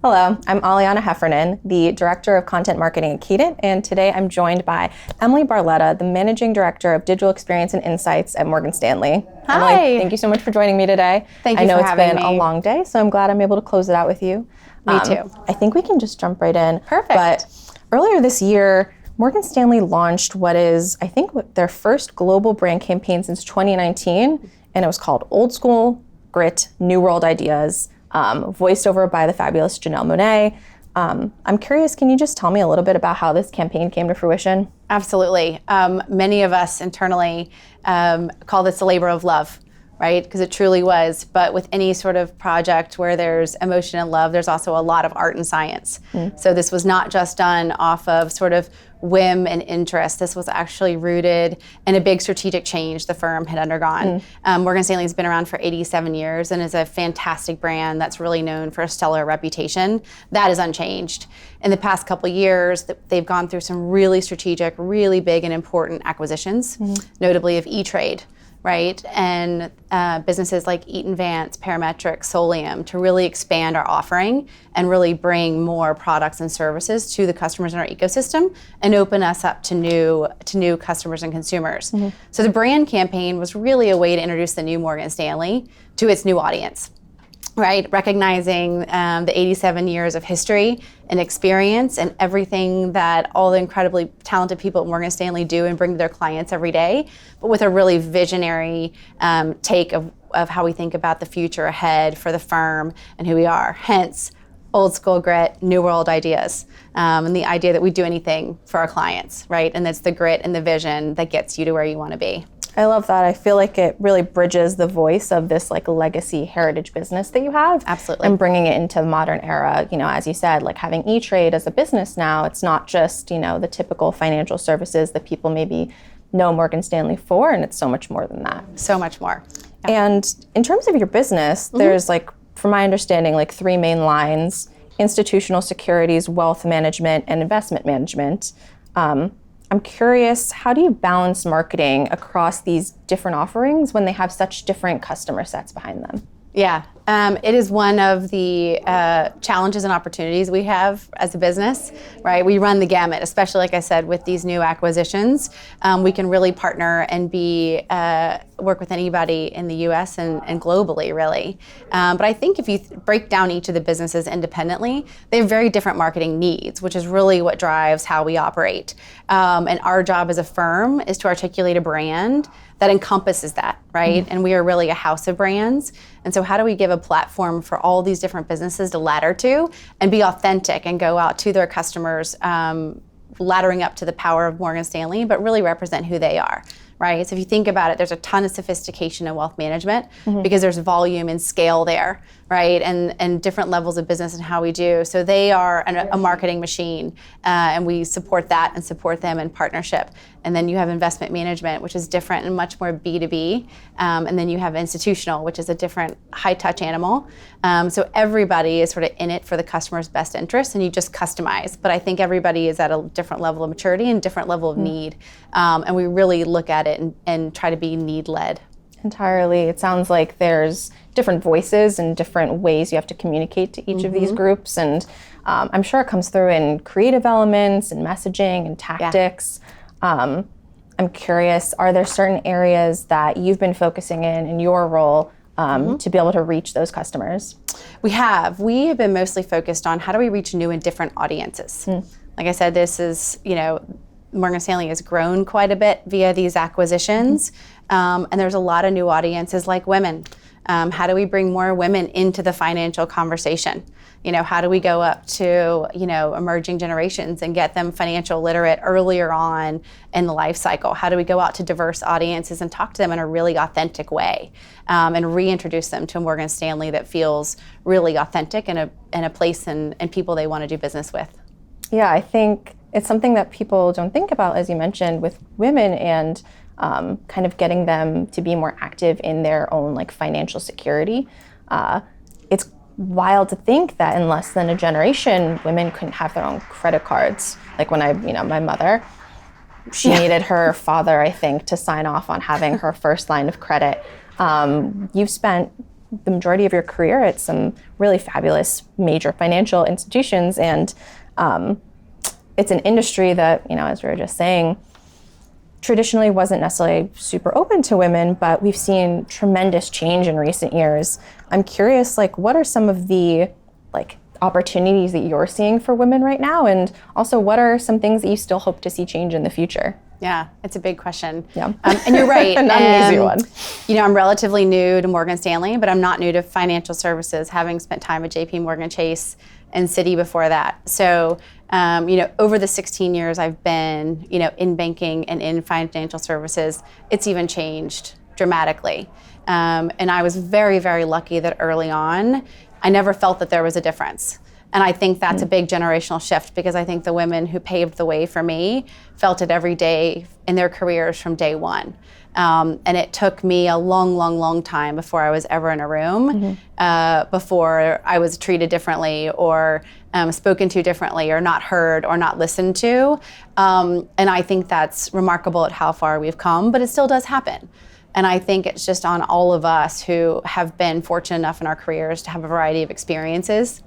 Hello, I'm Aliana Heffernan, the Director of Content Marketing at Cadent, and today I'm joined by Emily Barletta, the Managing Director of Digital Experience and Insights at Morgan Stanley. Hi. Emily, thank you so much for joining me today. Thank you for having me. I know it's been a long day, so I'm glad I'm able to close it out with you. Me too. I think we can just jump right in. Perfect. But earlier this year, Morgan Stanley launched what is, I think, their first global brand campaign since 2019, and it was called Old School, Grit, New World Ideas, voiced over by the fabulous Janelle Monáe. I'm curious, can you just tell me a little bit about how this campaign came to fruition? Absolutely. Many of us internally call this a labor of love, right? Because it truly was. But with any sort of project where there's emotion and love, there's also a lot of art and science. So this was not just done off of sort of whim and interest. This was actually rooted in a big strategic change the firm had undergone. Morgan Stanley has been around for 87 years and is a fantastic brand that's really known for a stellar reputation. That is unchanged. In the past couple of years, they've gone through some really strategic, really big and important acquisitions, notably of E-Trade, right? And businesses like Eaton Vance, Parametric, Solium, to really expand our offering and really bring more products and services to the customers in our ecosystem and open us up to new customers and consumers. So the brand campaign was really a way to introduce the new Morgan Stanley to its new audience, right? Recognizing the 87 years of history and experience and everything that all the incredibly talented people at Morgan Stanley do and bring to their clients every day, but with a really visionary take of how we think about the future ahead for the firm and who we are. Hence, old school grit, new world ideas, and the idea that we do anything for our clients, right? And it's the grit and the vision that gets you to where you want to be. I love that. I feel like it really bridges the voice of this like legacy heritage business that you have. Absolutely. And bringing it into the modern era. You know, as you said, like having E-Trade as a business now, it's not just, you know, the typical financial services that people maybe know Morgan Stanley for, and it's so much more than that. So much more. Yeah. And in terms of your business, there's like, from my understanding, like three main lines: institutional securities, wealth management, and investment management. I'm curious, how do you balance marketing across these different offerings when they have such different customer sets behind them? Yeah, it is one of the challenges and opportunities we have as a business, right? We run the gamut, especially like I said, with these new acquisitions. We can really partner and work with anybody in the US and globally, really. But I think if you break down each of the businesses independently, they have very different marketing needs, which is really what drives how we operate. And our job as a firm is to articulate a brand that encompasses that, right? And we are really a house of brands. And so how do we give a platform for all these different businesses to ladder to and be authentic and go out to their customers, laddering up to the power of Morgan Stanley, but really represent who they are, right? So if you think about it, there's a ton of sophistication in wealth management because there's volume and scale there, right? And different levels of business and how we do. So they are a marketing machine, and we support that and support them in partnership. And then you have investment management, which is different and much more B2B. And then you have institutional, which is a different high-touch animal. So everybody is sort of in it for the customer's best interest, and you just customize. But I think everybody is at a different level of maturity and different level of need. And we really look at it and try to be need-led. Entirely. It sounds like there's different voices and different ways you have to communicate to each of these groups. And I'm sure it comes through in creative elements and messaging and tactics. I'm curious, are there certain areas that you've been focusing in your role to be able to reach those customers? We have been mostly focused on how do we reach new and different audiences. Like I said, this is, Morgan Stanley has grown quite a bit via these acquisitions, and there's a lot of new audiences like women. How do we bring more women into the financial conversation? How do we go up to, emerging generations and get them financial literate earlier on in the life cycle? How do we go out to diverse audiences and talk to them in a really authentic way and reintroduce them to Morgan Stanley that feels really authentic and a place and people they want to do business with? Yeah, I think it's something that people don't think about, as you mentioned, with women and kind of getting them to be more active in their own like financial security. It's wild to think that in less than a generation, women couldn't have their own credit cards. Like when my mother, she needed her father, I think, to sign off on having her first line of credit. You've spent the majority of your career at some really fabulous major financial institutions. And it's an industry that, as we were just saying, traditionally wasn't necessarily super open to women, but we've seen tremendous change in recent years. I'm curious, what are some of the opportunities that you're seeing for women right now? And also, what are some things that you still hope to see change in the future? Yeah, it's a big question. Yeah. And you're right. Not an easy one. I'm relatively new to Morgan Stanley, but I'm not new to financial services, having spent time at JP Morgan Chase and Citi before that. So, over the 16 years I've been, in banking and in financial services, it's even changed dramatically. And I was very, very lucky that early on, I never felt that there was a difference. And I think that's a big generational shift, because I think the women who paved the way for me felt it every day in their careers from day one. And it took me a long, long, long time before I was ever in a room, before I was treated differently or spoken to differently or not heard or not listened to. And I think that's remarkable at how far we've come, but it still does happen. And I think it's just on all of us who have been fortunate enough in our careers to have a variety of experiences.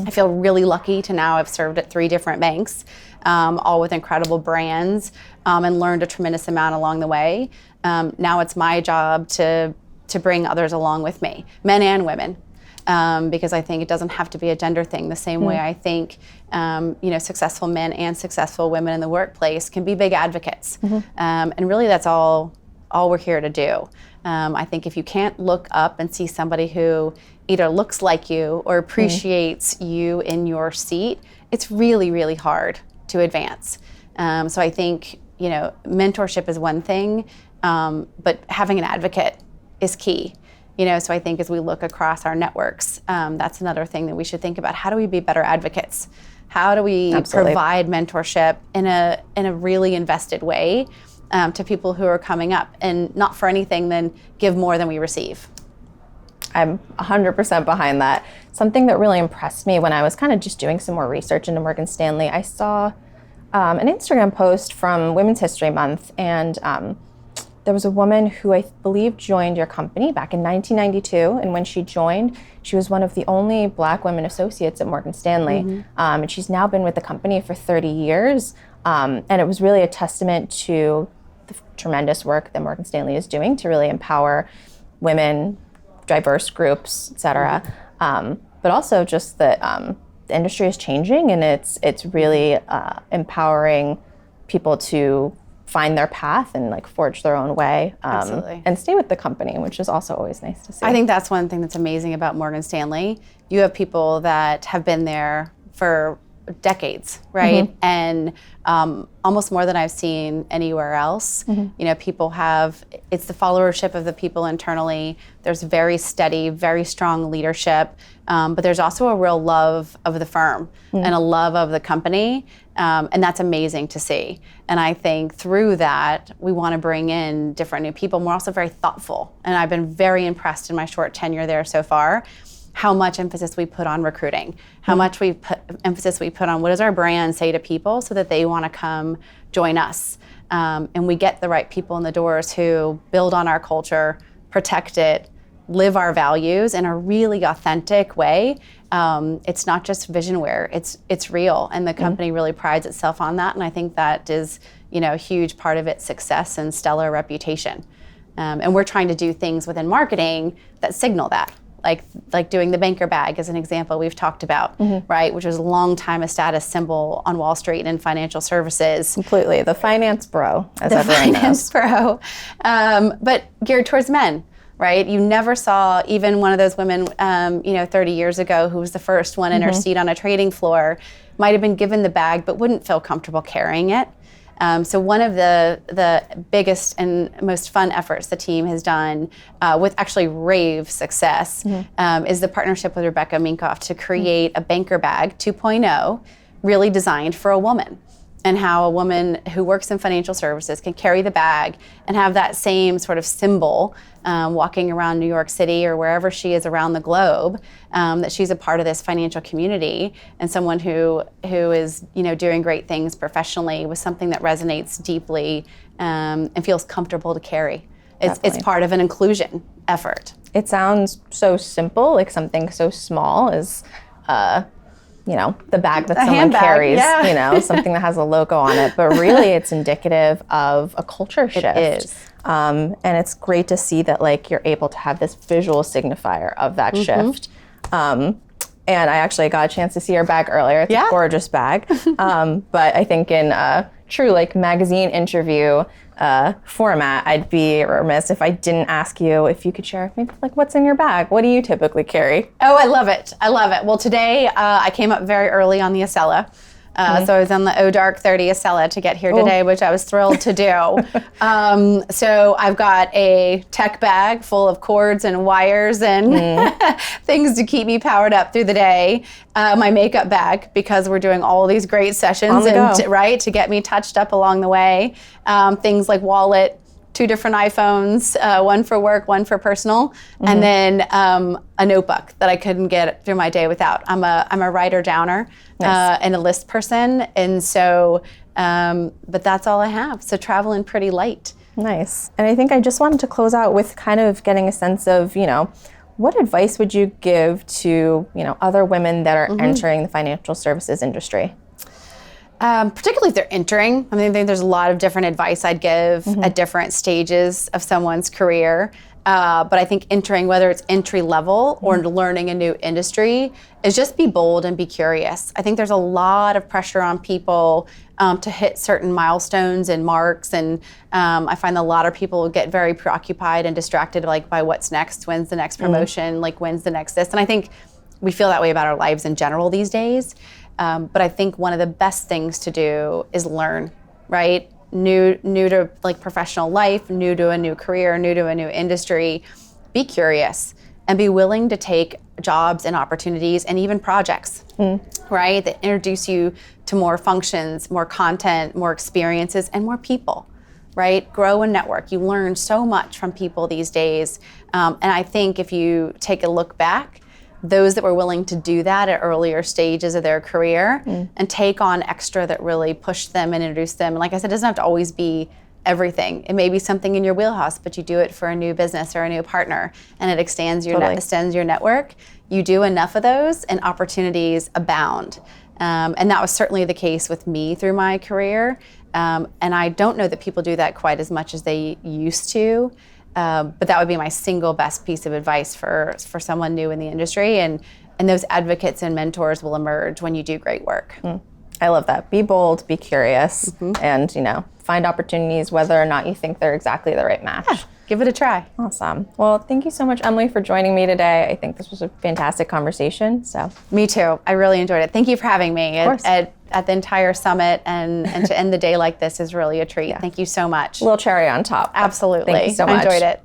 I feel really lucky to now have served at 3 different banks, all with incredible brands, and learned a tremendous amount along the way. Now it's my job to bring others along with me, men and women, because I think it doesn't have to be a gender thing. The same way I think, successful men and successful women in the workplace can be big advocates, and really that's all we're here to do. I think if you can't look up and see somebody who either looks like you or appreciates you in your seat, it's really, really hard to advance. So I think, mentorship is one thing, but having an advocate is key. So I think as we look across our networks, that's another thing that we should think about. How do we be better advocates? How do we provide mentorship in a really invested way to people who are coming up, and not for anything than give more than we receive? I'm 100% behind that. Something that really impressed me when I was kind of just doing some more research into Morgan Stanley, I saw an Instagram post from Women's History Month, and there was a woman who I believe joined your company back in 1992, and when she joined, she was one of the only Black women associates at Morgan Stanley, and she's now been with the company for 30 years, and it was really a testament to the tremendous work that Morgan Stanley is doing to really empower women, diverse groups, et cetera. But also just that the industry is changing, and it's really empowering people to find their path and forge their own way, and stay with the company, which is also always nice to see. I think that's one thing that's amazing about Morgan Stanley. You have people that have been there for decades, right? And almost more than I've seen anywhere else. People it's the followership of the people internally. There's very steady, very strong leadership, but there's also a real love of the firm and a love of the company, and that's amazing to see. And I think through that, we want to bring in different new people. We're also very thoughtful, and I've been very impressed in my short tenure there so far, how much emphasis we put on recruiting, how much emphasis we put on what does our brand say to people so that they want to come join us. And we get the right people in the doors who build on our culture, protect it, live our values in a really authentic way. It's not just visionware, it's real. And the company really prides itself on that. And I think that is, a huge part of its success and stellar reputation. And we're trying to do things within marketing that signal that. Like doing the banker bag as an example we've talked about, right? Which was a long time a status symbol on Wall Street and in financial services. Completely, the finance bro, as the everyone finance knows. Bro, but geared towards men, right? You never saw even one of those women, 30 years ago, who was the first one in her seat on a trading floor, might have been given the bag, but wouldn't feel comfortable carrying it. So one of the biggest and most fun efforts the team has done with actually rave success is the partnership with Rebecca Minkoff to create a banker bag 2.0 really designed for a woman, and how a woman who works in financial services can carry the bag and have that same sort of symbol walking around New York City or wherever she is around the globe, that she's a part of this financial community and someone who is doing great things professionally with something that resonates deeply and feels comfortable to carry. It's part of an inclusion effort. it sounds so simple, like something so small as, the bag that someone handbag, carries, yeah. something that has a logo on it. But really, it's indicative of a culture shift. It is. And it's great to see that like you're able to have this visual signifier of that shift. And I actually got a chance to see your bag earlier. It's a gorgeous bag. But I think in true like magazine interview format, I'd be remiss if I didn't ask you if you could share maybe like what's in your bag. What do you typically carry? Oh, I love it. I love it. Well, today I came up very early on the Acela. So I was on the Dark 30 Acela to get here today, which I was thrilled to do. So I've got a tech bag full of cords and wires and things to keep me powered up through the day. My makeup bag, because we're doing all these great sessions to get me touched up along the way. Things like wallet, 2 different iPhones, one for work, one for personal, and then a notebook that I couldn't get through my day without. I'm a writer downer and a list person, and so but that's all I have. So traveling pretty light. Nice. And I think I just wanted to close out with kind of getting a sense of what advice would you give to other women that are entering the financial services industry? Particularly if they're entering. I mean, I think there's a lot of different advice I'd give at different stages of someone's career. But I think entering, whether it's entry level or learning a new industry, is just be bold and be curious. I think there's a lot of pressure on people to hit certain milestones and marks. And I find a lot of people get very preoccupied and distracted by what's next, when's the next promotion, like when's the next this. And I think we feel that way about our lives in general these days. But I think one of the best things to do is learn, right? New to like professional life, new to a new career, new to a new industry. Be curious and be willing to take jobs and opportunities and even projects, right? That introduce you to more functions, more content, more experiences, and more people, right? Grow a network. You learn so much from people these days. And I think if you take a look back, those that were willing to do that at earlier stages of their career and take on extra that really pushed them and introduced them. And like I said, it doesn't have to always be everything. It may be something in your wheelhouse, but you do it for a new business or a new partner, and it extends your network. You do enough of those, and opportunities abound. And that was certainly the case with me through my career. And I don't know that people do that quite as much as they used to. But that would be my single best piece of advice for someone new in the industry. And those advocates and mentors will emerge when you do great work. I love that. Be bold, be curious, and find opportunities whether or not you think they're exactly the right match. Yeah, give it a try. Awesome. Well, thank you so much, Emily, for joining me today. I think this was a fantastic conversation. So me too. I really enjoyed it. Thank you for having me at the entire summit, and to end the day like this is really a treat. Thank you so much. A little cherry on top. Absolutely. Thank you so much. I enjoyed it.